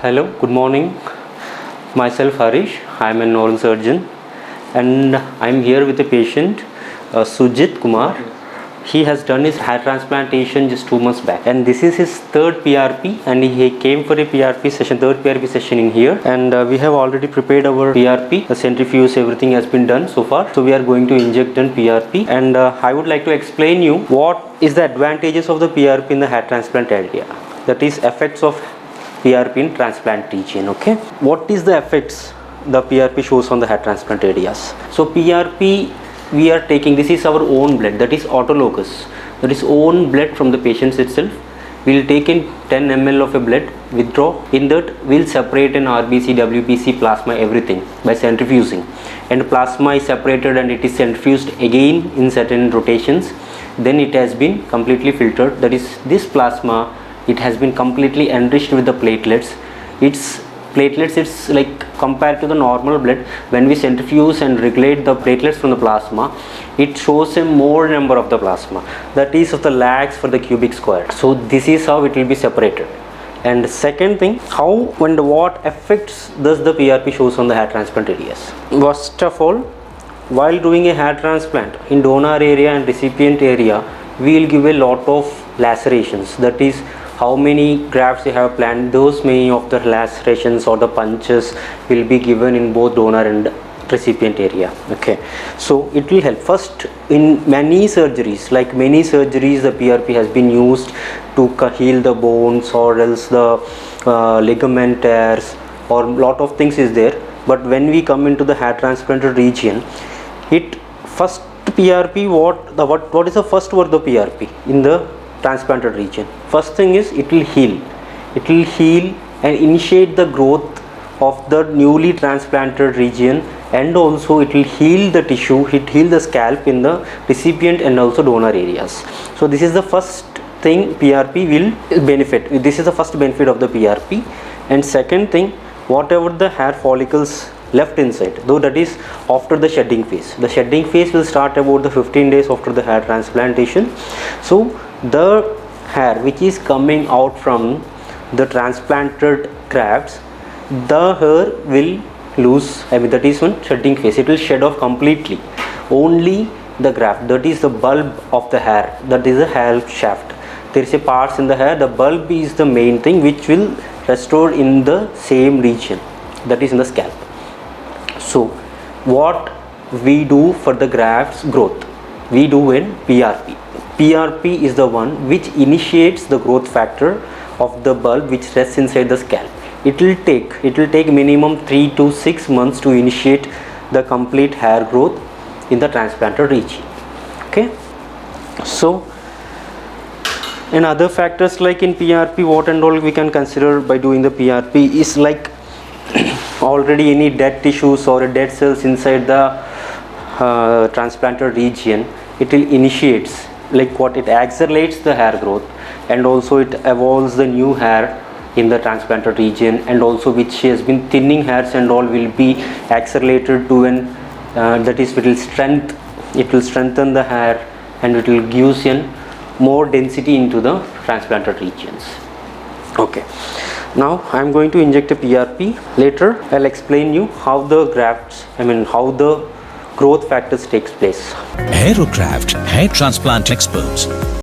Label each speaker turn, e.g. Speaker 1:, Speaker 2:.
Speaker 1: Hello, good morning. Myself Harish. I am a neurosurgeon and I am here with a patient, Sujit Kumar. He has done his hair transplantation just 2 months back, and this is his third PRP. And he came for a PRP session, third PRP session in here. And we have already prepared our PRP. The centrifuge, everything has been done so far. So we are going to inject in PRP. And I would like to explain you what is the advantages of the PRP in the hair transplant area. That is effects of PRP in transplant region. Okay, what is the effects the PRP shows on the hair transplant areas? So PRP we are taking, this is our own blood, that is autologous, that is own blood from the patients itself. We will take in 10 ml of a blood, withdraw, in that we will separate an RBC, WBC, plasma, everything by centrifuging, and plasma is separated and it is centrifuged again in certain rotations. Then it has been completely filtered, that is this plasma, it has been completely enriched with the platelets. It's like compared to the normal blood, when we centrifuge and regulate the platelets from the plasma, it shows a more number of the plasma, that is of the lakhs for the cubic square. So this is how it will be separated. And second thing, how and what effects does the PRP shows on the hair transplant areas? First of all, while doing a hair transplant in donor area and recipient area, we will give a lot of lacerations, that is how many grafts you have planned, those many of the lacerations or the punches will be given in both donor and recipient area. Okay, so it will help. First, in many surgeries, the PRP has been used to heal the bones or else the ligament tears, or lot of things is there. But when we come into the hair transplanted region, first PRP, what is the first word of the PRP in the transplanted region? First thing is it will heal and initiate the growth of the newly transplanted region, and also it will heal the tissue, heal the scalp in the recipient and also donor areas. So this is the first thing PRP will benefit. This is the first benefit of the PRP. And second thing, whatever the hair follicles left inside, though that is after the shedding phase. The shedding phase will start about the 15 days after the hair transplantation. So the hair which is coming out from the transplanted grafts, the hair will lose, that is one shedding phase, it will shed off completely. Only the graft, that is the bulb of the hair, that is the hair shaft. There is a parts in the hair, the bulb is the main thing which will restore in the same region, that is in the scalp. So what we do for the grafts growth, we do in PRP. PRP is the one which initiates the growth factor of the bulb which rests inside the scalp. It will take minimum 3 to 6 months to initiate the complete hair growth in the transplanted region. Okay, so and other factors like in PRP, what and all we can consider by doing the PRP is like already any dead tissues or dead cells inside the transplanted region, it will initiates, it accelerates the hair growth, and also it evolves the new hair in the transplanted region, and also which has been thinning hairs and all will be accelerated to an that is it will strengthen the hair, and it will give in more density into the transplanted regions. Okay, now I am going to inject a PRP. Later I'll explain you how the how the growth factors takes place.
Speaker 2: Aerograft Hair Transplant Experts.